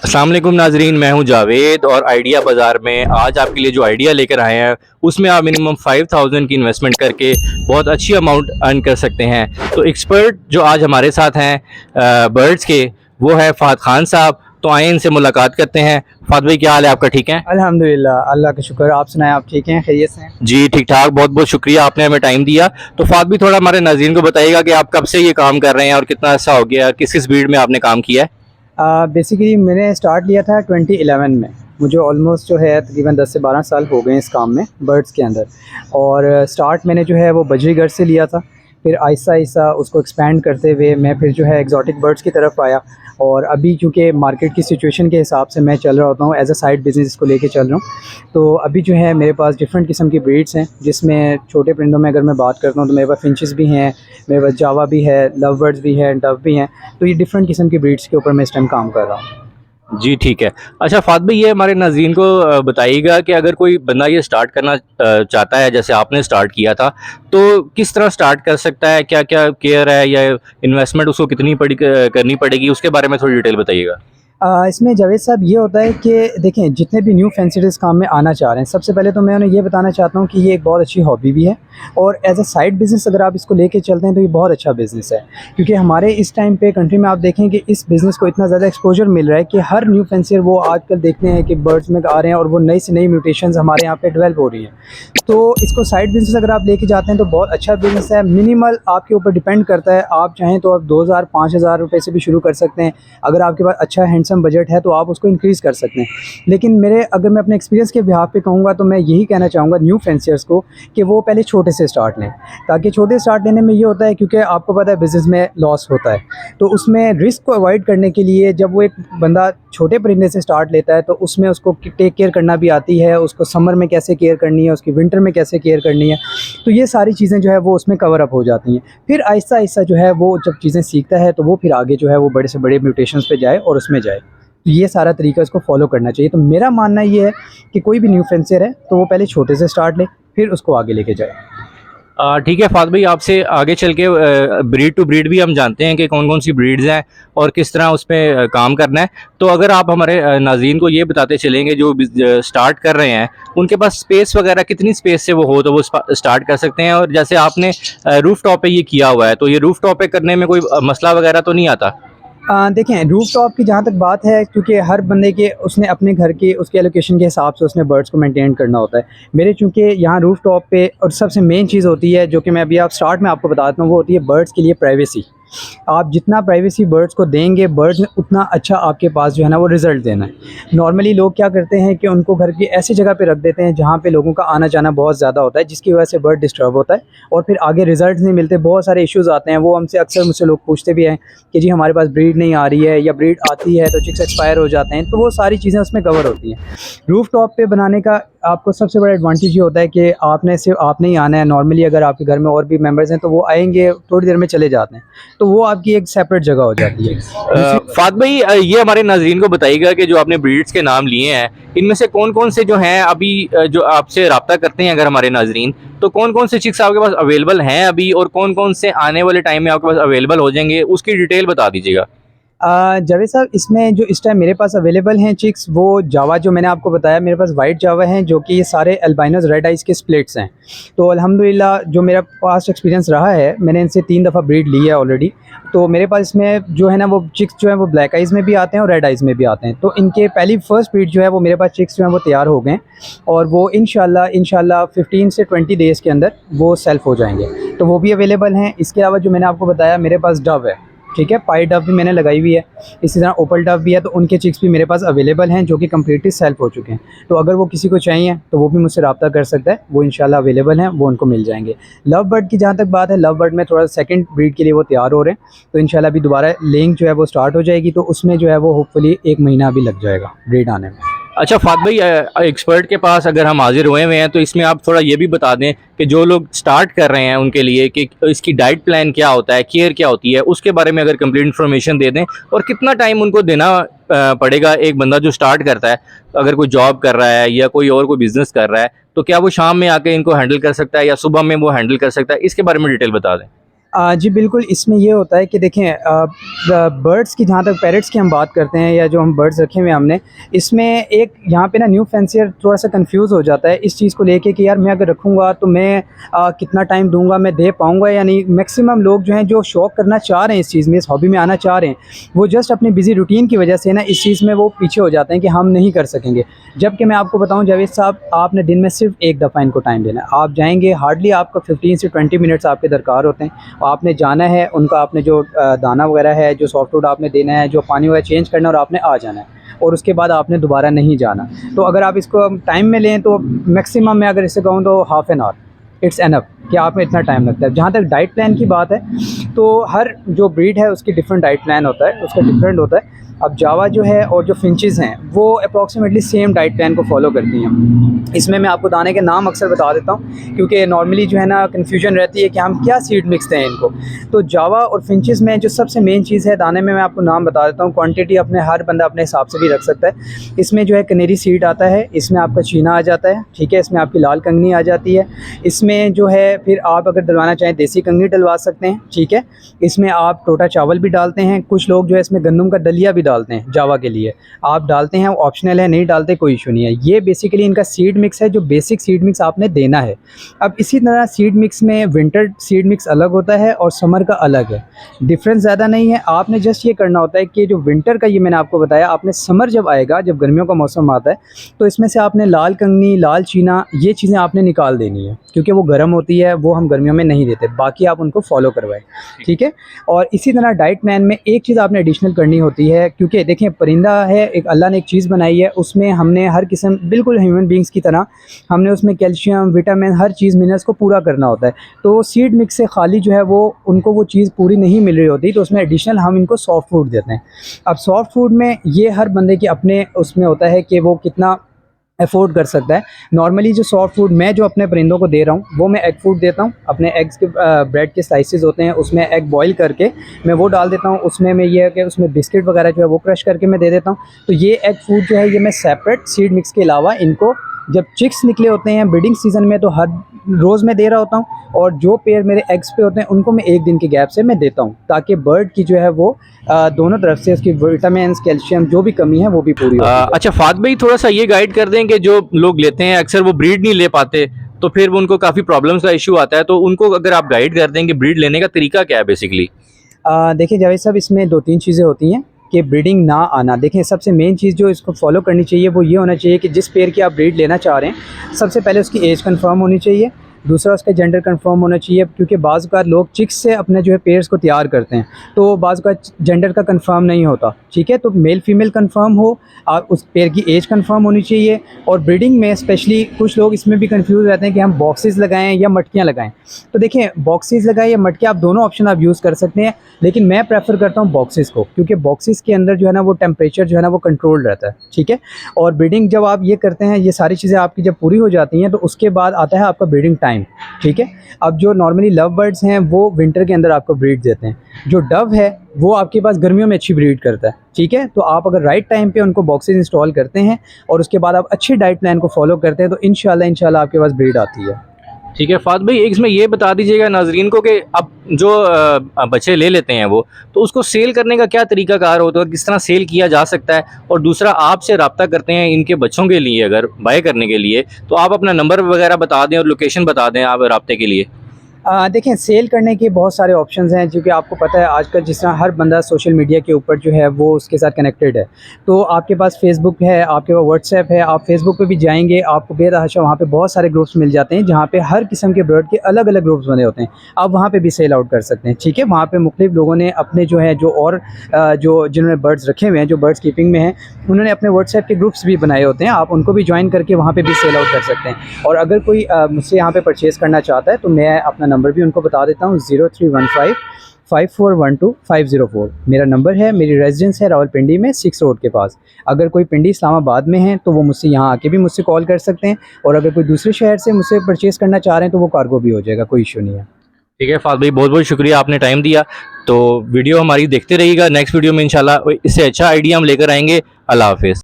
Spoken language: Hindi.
अस्सलाम वालेकुम नाजरीन, मैं हूं जावेद और आइडिया बाज़ार में आज आपके लिए जो आइडिया लेकर आए हैं उसमें आप मिनिमम 5000 की इन्वेस्टमेंट करके बहुत अच्छी अमाउंट अर्न कर सकते हैं। तो एक्सपर्ट जो आज हमारे साथ हैं बर्ड्स के, वो है फ़ाद खान साहब। तो आए इनसे मुलाकात करते हैं। फ़ाद भाई, क्या हाल है आपका? ठीक है अल्हम्दुलिल्लाह, अल्लाह का शुक्र। आप सुनाएं, आप ठीक हैं, खैरियत से हैं? जी, ठीक ठाक। बहुत बहुत शुक्रिया, आपने हमें टाइम दिया। तो फ़ाद भी थोड़ा हमारे नाज़रीन को बताइएगा कि आप कब से ये काम कर रहे हैं और कितना अच्छा हो गया, किस किस फील्ड में आपने काम किया है? बेसिकली मैंने स्टार्ट लिया था 2011 में। मुझे ऑलमोस्ट जो है तकरीबन 10 से 12 साल हो गए इस काम में, बर्ड्स के अंदर। और स्टार्ट मैंने जो है वो बजरीगढ़ से लिया था। फिर आहिस्ता आहिस्ता उसको एक्सपेंड करते हुए मैं फिर जो है एग्जॉटिक बर्ड्स की तरफ आया। और अभी चूँकि मार्केट की सिचुएशन के हिसाब से मैं चल रहा होता हूँ, एज अ साइड बिज़नेस इसको लेके चल रहा हूँ। तो अभी जो है मेरे पास डिफरेंट किस्म की ब्रीड्स हैं, जिसमें छोटे परिंदों में अगर मैं बात करता हूँ तो मेरे पास फिंचेस भी हैं, मेरे पास जावा भी है, लव बर्ड्स भी हैं, डव भी हैं। तो ये डिफरेंट किस्म की ब्रीड्स के ऊपर मैं इस टाइम काम कर रहा हूँ। जी, ठीक है। अच्छा फ़ाद भाई, ये हमारे नाज़रीन को बताइएगा कि अगर कोई बंदा ये स्टार्ट करना चाहता है जैसे आपने स्टार्ट किया था, तो किस तरह स्टार्ट कर सकता है? क्या-क्या केयर है या इन्वेस्टमेंट उसको कितनी करनी पड़ेगी? उसके बारे में थोड़ी डिटेल बताइएगा। इसमें जावेद साहब ये होता है कि देखें, जितने भी न्यू फैंसी इस काम में आना चाह रहे हैं, सबसे पहले तो मैं उन्हें ये बताना चाहता हूँ कि ये एक बहुत अच्छी हॉबी भी है। और एज अ साइड बिज़नेस अगर आप इसको लेके चलते हैं तो ये बहुत अच्छा बिज़नेस है। क्योंकि हमारे इस टाइम पे कंट्री में आप देखें कि इस बिज़नेस को इतना ज़्यादा एक्सपोजर मिल रहा है कि हर न्यू फैंसियर वो आजकल देखते हैं कि बर्ड्स में आ रहे हैं और वो नई से नई म्यूटेशंस हमारे यहाँ पे डेवलप हो रही हैं। तो इसको साइड बिज़नेस अगर आप लेके जाते हैं तो बहुत अच्छा बिज़नेस है। मिनिमल आपके ऊपर डिपेंड करता है, आप चाहें तो आप 2000-5000 रुपये से भी शुरू कर सकते हैं। अगर आपके पास अच्छा हैंडसम बजट है तो आप उसको इंक्रीज़ कर सकते हैं। लेकिन अगर मैं अपने एक्सपीरियंस के बिहाफ पे कहूँगा तो मैं यही कहना चाहूँगा न्यू फैंसियर्स को कि वो पहले छोटे से स्टार्ट लें। ताकि छोटे स्टार्ट लेने में ये होता है, क्योंकि आपको पता है बिज़नेस में लॉस होता है, तो उसमें रिस्क को अवॉइड करने के लिए जब वो एक बंदा छोटे परिंदे से स्टार्ट लेता है तो उसमें उसको टेक केयर करना भी आती है, उसको समर में कैसे केयर करनी है, उसकी विंटर में कैसे केयर करनी है। तो ये सारी चीज़ें जो है वो उसमें कवर अप हो जाती हैं। फिर आहिस्ता आहिस्ता जो है वो जब चीज़ें सीखता है तो वो फिर आगे जो है वो बड़े से बड़े म्यूटेशंस पे जाए और उसमें जाए। तो ये सारा तरीका इसको फॉलो करना चाहिए। तो मेरा मानना ये है कि कोई भी न्यू फेंसियर है तो वो पहले छोटे से स्टार्ट ले, फिर उसको आगे लेके जाए। ठीक है फ़ाद भाई, आपसे आगे चल के ब्रीड टू ब्रीड भी हम जानते हैं कि कौन-कौन सी ब्रीड्स हैं और किस तरह उस पे काम करना है। तो अगर आप हमारे नाज़रीन को ये बताते चलेंगे जो स्टार्ट कर रहे हैं, उनके पास स्पेस वगैरह कितनी स्पेस से वो हो तो वो स्टार्ट कर सकते हैं? और जैसे आपने रूफ़ टॉप पे ये किया हुआ है, तो ये रूफ़ टॉप पे करने में कोई मसला वगैरह तो नहीं आता? देखें, रूफ टॉप की जहाँ तक बात है, क्योंकि हर बंदे के उसने अपने घर के उसके एलोकेशन के हिसाब से उसने बर्ड्स को मेंटेन करना होता है। मेरे चूँकि यहाँ रूफ टॉप पे और सबसे मेन चीज़ होती है जो कि मैं अभी आप स्टार्ट में आपको बताता हूँ, वो होती है बर्ड्स के लिए प्राइवेसी। आप जितना प्राइवेसी बर्ड्स को देंगे, बर्ड्स ने उतना अच्छा आपके पास जो है ना वो रिज़ल्ट देना है। नॉर्मली लोग क्या करते हैं कि उनको घर की ऐसी जगह पे रख देते हैं जहाँ पे लोगों का आना जाना बहुत ज़्यादा होता है, जिसकी वजह से बर्ड डिस्टर्ब होता है और फिर आगे रिज़ल्ट नहीं मिलते। बहुत सारे इश्यूज़ आते हैं। वो अक्सर मुझसे लोग पूछते भी हैं कि जी हमारे पास ब्रीड नहीं आ रही है, या ब्रीड आती है तो चिक्स एक्सपायर हो जाते हैं। तो वो सारी चीज़ें उसमें कवर होती हैं। रूफ टॉप पे बनाने का आपको सबसे बड़ा एडवांटेज ये होता है कि आपने ही आना है। नॉर्मली अगर आपके घर में और भी मेंबर्स हैं तो वो आएंगे, थोड़ी देर में चले जाते हैं, तो वो आपकी एक सेपरेट जगह हो जाती है। फ़ाद भाई, ये हमारे नाज़रीन को बताइएगा कि जो आपने ब्रीड्स के नाम लिए हैं, इनमें से कौन-कौन से जो हैं अभी जो आपसे राब्ता करते हैं अगर हमारे नाज़रीन, तो कौन-कौन से चिक्स आपके पास अवेलेबल हैं अभी और कौन-कौन से आने वाले टाइम में आपके पास अवेलेबल हो जाएँगे? उसकी डिटेल बता दीजिएगा। जावेद साहब, इसमें जो इस टाइम मेरे पास अवेलेबल हैं चिक्स, वो जावा जो मैंने आपको बताया, मेरे पास वाइट जावा हैं जो कि ये सारे अल्बाइनोस रेड आइज़ के स्प्लिट्स हैं। तो अल्हम्दुलिल्लाह जो मेरा पास्ट एक्सपीरियंस रहा है, मैंने इनसे 3 दफ़ा ब्रीड ली है ऑलरेडी। तो मेरे पास इसमें जो है ना वो चिक्स जो हैं वो ब्लैक आइज़ में भी आते हैं और रेड आइज़ में भी आते हैं। तो इनके पहली फर्स्ट ब्रीड जो है वो मेरे पास चिक्स जो हैं वो तैयार हो गए हैं और वो इंशाल्लाह 15 से 20 डेज़ के अंदर वो सेल्फ हो जाएंगे। तो वो भी अवेलेबल हैं। इसके अलावा जो मैंने आपको बताया, मेरे पास डव है, ठीक है, पाई डव भी मैंने लगाई हुई है। इसी तरह ओपल डव भी है, तो उनके चिक्स भी मेरे पास अवेलेबल हैं जो कि कम्प्लीटली सेल्फ हो चुके हैं। तो अगर वो किसी को चाहिए तो वो भी मुझसे रब्ता कर सकता है, वो इंशाल्लाह अवेलेबल हैं, वो उनको मिल जाएंगे। लव बर्ड की जहाँ तक बात है, लव बर्ड में थोड़ा सेकंड ब्रीड के लिए वो तैयार हो रहे हैं, तो इंशाल्लाह अभी दोबारा लेइंग जो है वो स्टार्ट हो जाएगी, तो उसमें जो है वो होपफुली 1 महीना भी लग जाएगा ब्रीड आने में। अच्छा फ़ाद भाई, एक्सपर्ट के पास अगर हम हाजिर हुए हुए हैं तो इसमें आप थोड़ा ये भी बता दें कि जो लोग स्टार्ट कर रहे हैं उनके लिए कि इसकी डाइट प्लान क्या होता है, केयर क्या होती है, उसके बारे में अगर कंप्लीट इन्फॉर्मेशन दे दें और कितना टाइम उनको देना पड़ेगा। एक बंदा जो स्टार्ट करता है, अगर कोई जॉब कर रहा है या कोई बिजनेस कर रहा है, तो क्या वो शाम में आके इनको हैंडल कर सकता है या सुबह में वो हैंडल कर सकता है? इसके बारे में डिटेल बता दें। जी बिल्कुल, इसमें ये होता है कि देखें बर्ड्स की, जहाँ तक पैरट्स की हम बात करते हैं या जो हम बर्ड्स रखे हुए हैं हमने, इसमें एक यहाँ पे ना न्यू फैंसियर थोड़ा सा कंफ्यूज हो जाता है इस चीज़ को लेके कि यार मैं अगर रखूँगा तो मैं कितना टाइम दूंगा, मैं दे पाऊँगा या नहीं। मैक्सिमम लोग जो हैं जो शौक करना चाह रहे हैं, इस चीज़ में, इस हॉबी में आना चाह रहे हैं, वो जस्ट अपनी बिजी रूटीन की वजह से ना इस चीज़ में वो पीछे हो जाते हैं कि हम नहीं कर सकेंगे। जबकि मैं आपको बताऊँ जावेद साहब, आपने दिन में सिर्फ एक दफ़ा इनको टाइम देना है। आप जाएंगे, हार्डली आपको 15 से 20 मिनट्स आपके दरकार होते हैं। आपने जाना है, उनका आपने जो दाना वगैरह है, जो सॉफ्ट फूड आपने देना है, जो पानी वगैरह चेंज करना है, और आपने आ जाना है, और उसके बाद आपने दोबारा नहीं जाना। तो अगर आप इसको टाइम में लें तो मैक्सिमम मैं अगर इसे कहूँ तो half an hour it's enough कि आप में इतना टाइम लगता है। जहाँ तक डाइट प्लान की बात है, तो हर जो ब्रीड है उसकी डिफरेंट डाइट प्लान होता है, उसका डिफरेंट होता है। अब जावा जो है और जो फिंचेस हैं वो अप्रॉक्सीमेटली सेम डाइट प्लान को फॉलो करती हैं। इसमें मैं आपको दाने के नाम अक्सर बता देता हूँ, क्योंकि नॉर्मली जो है ना कन्फ्यूजन रहती है कि हम क्या सीड मिक्स दें इनको। तो जावा और फिंचेस में जो सबसे मेन चीज़ है दाने में, मैं आपको नाम बता देता हूँ। क्वांटिटी अपने हर बंदा अपने हिसाब से भी रख सकता है। इसमें जो है कनेरी सीड आता है, इसमें आपका चीना आ जाता है, ठीक है, इसमें आपकी लाल कंगनी आ जाती है, इसमें जो है फिर आप अगर डलवाना चाहें देसी कंगनी डलवा सकते हैं, ठीक है। इसमें आप टोटा चावल भी डालते हैं, कुछ लोग जो है इसमें गंदम का दलिया भी डालते हैं जावा के लिए, आप डालते हैं, ऑप्शनल है, नहीं डालते कोई इशू नहीं है। ये बेसिकली इनका सीड मिक्स है, जो बेसिक सीड मिक्स आपने देना है। अब इसी तरह सीड मिक्स में विंटर सीड मिक्स अलग होता है और समर का अलग है, डिफरेंस ज़्यादा नहीं है। आपने जस्ट ये करना होता है कि जो विंटर का, ये मैंने आपको बताया, आपने समर जब आएगा, जब गर्मियों का मौसम आता है, तो इसमें से आपने लाल कंगनी, लाल चीना, ये चीज़ें आपने निकाल देनी है, क्योंकि वो गर्म होती है, वो हम गर्मियों में नहीं देते। बाकी आप उनको फॉलो करवाएं, ठीक है। और इसी तरह डाइट प्लान में एक चीज़ आपने एडिशनल करनी होती है, क्योंकि देखें परिंदा है, एक अल्लाह ने एक चीज़ बनाई है, उसमें हमने हर किस्म, बिल्कुल ह्यूमन बींग्स की तरह, हमने उसमें कैल्शियम, विटामिन, हर चीज़, मिनरल्स को पूरा करना होता है। तो सीड मिक्स से खाली जो है वो उनको वो चीज़ पूरी नहीं मिल रही होती, तो उसमें एडिशनल हम इनको सॉफ्ट फूड देते हैं। अब सॉफ्ट फूड में ये हर बंदे के अपने उसमें होता है कि वो कितना अफोर्ड कर सकता है। नॉर्मली जो सॉफ्ट फूड मैं जो अपने परिंदों को दे रहा हूँ, वो मैं एग फूड देता हूँ। अपने एग्स के ब्रेड के स्लाइसेस होते हैं, उसमें एग बॉईल करके मैं वो डाल देता हूँ। उसमें मैं ये है कि उसमें बिस्किट वगैरह जो है वो क्रश करके मैं दे देता हूँ। तो ये एग फूड जो है ये मैं सेपरेट सीड मिक्स के अलावा इनको, जब चिक्स निकले होते हैं ब्रीडिंग सीज़न में, तो हर रोज़ मैं दे रहा होता हूँ, और जो पेयर मेरे एग्स पे होते हैं उनको मैं एक दिन के गैप से मैं देता हूँ, ताकि बर्ड की जो है वो दोनों तरफ से उसकी विटामिन, कैल्शियम, जो भी कमी है वो भी पूरी होती है। अच्छा फात भाई, थोड़ा सा ये गाइड कर दें कि जो लोग लेते हैं अक्सर वो ब्रीड नहीं ले पाते, तो फिर उनको काफ़ी प्रॉब्लम्स का इशू आता है, तो उनको अगर आप गाइड कर दें कि ब्रीड लेने का तरीका क्या है बेसिकली। देखिए जावेद साहब, इसमें दो तीन चीज़ें होती हैं कि ब्रीडिंग ना आना। देखें सबसे मेन चीज़ जो इसको फॉलो करनी चाहिए वो ये होना चाहिए कि जिस पेयर की आप ब्रीड लेना चाह रहे हैं, सबसे पहले उसकी एज कंफर्म होनी चाहिए, दूसरा उसका जेंडर कंफर्म होना चाहिए, क्योंकि बाज़ औक़ात लोग चिक्स से अपने जो है पेयर्स को तैयार करते हैं, तो बाज़ औक़ात जेंडर का कंफर्म नहीं होता, ठीक है। तो मेल फीमेल कंफर्म हो, आप उस पेयर की एज कंफर्म होनी चाहिए। और ब्रीडिंग में स्पेशली कुछ लोग इसमें भी कंफ्यूज रहते हैं कि हम बॉक्सेस लगाएं या मटकियां लगाएं। तो देखिए बॉक्सेस लगाएं या मटकियां, आप दोनों ऑप्शन आप यूज़ कर सकते हैं, लेकिन मैं प्रेफर करता हूं बॉक्सेस को, क्योंकि बॉक्सेस के अंदर जो है ना वो टेम्परेचर जो है ना वो कंट्रोल रहता है, ठीक है। और ब्रीडिंग जब आप ये करते हैं, ये सारी चीज़ें आपकी जब पूरी हो जाती हैं, तो उसके बाद आता है आपका ब्रीडिंग टाइम, ठीक है। अब जो नॉर्मली लव बर्ड्स हैं वो विंटर के अंदर आपको ब्रीड देते हैं, जो डव है वो आपके पास गर्मियों में अच्छी ब्रीड करता है, ठीक है। तो आप अगर राइट टाइम पे उनको बॉक्सेस इंस्टॉल करते हैं और उसके बाद आप अच्छी डाइट प्लान को फॉलो करते हैं, तो इंशाल्लाह आपके पास ब्रीड आती है। ठीक है फात भाई, एक इसमें ये बता दीजिएगा नाजरीन को कि अब जो बच्चे ले लेते हैं वो, तो उसको सेल करने का क्या तरीका कार होता है और किस तरह सेल किया जा सकता है। और दूसरा, आपसे रब्ता करते हैं इनके बच्चों के लिए अगर बाय करने के लिए, तो आप अपना नंबर वगैरह बता दें और लोकेशन बता दें आप रब्ते के लिए। देखें सेल करने के बहुत सारे ऑप्शंस हैं, क्योंकि आपको पता है आजकल जिस तरह हर बंदा सोशल मीडिया के ऊपर जो है वो उसके साथ कनेक्टेड है। तो आपके पास फेसबुक है, आपके पास व्हाट्सएप है, आप फेसबुक पे भी जाएंगे आपको बेतहाशा वहाँ पे बहुत सारे ग्रुप्स मिल जाते हैं, जहाँ पे हर किस्म के बर्ड के अलग अलग ग्रुप्स बने होते हैं। आप वहाँ पे भी सेल आउट कर सकते हैं, ठीक है। वहाँ पे मुख्तलिफ लोगों ने अपने जो है जो और जो जिन्होंने बर्ड्स रखे हुए हैं, जो बर्ड्स कीपिंग में हैं, उन्होंने अपने व्हाट्सएप के ग्रुप्स भी बनाए होते हैं, आप उनको भी ज्वाइन करके वहाँ पर भी सेल आउट कर सकते हैं। और अगर कोई मुझसे यहाँ पर परचेज़ करना चाहता है तो मैं अपना नंबर भी उनको बता देता हूँ, 0315 5412 504 मेरा नंबर है। मेरी रेजिडेंस है रावलपिंडी में 6 रोड के पास। अगर कोई पिंडी इस्लामाबाद में है तो वो मुझसे यहाँ आके भी मुझसे कॉल कर सकते हैं, और अगर कोई दूसरे शहर से मुझसे परचेज़ करना चाह रहे हैं तो वो कार्गो भी हो जाएगा, कोई इशू नहीं है। ठीक है फात भाई, बहुत बहुत शुक्रिया, आपने टाइम दिया। तो वीडियो हमारी देखते रहिएगा, नेक्स्ट वीडियो में इंशाल्लाह इससे अच्छा आइडिया हम लेकर आएंगे। अल्लाह हाफिज़।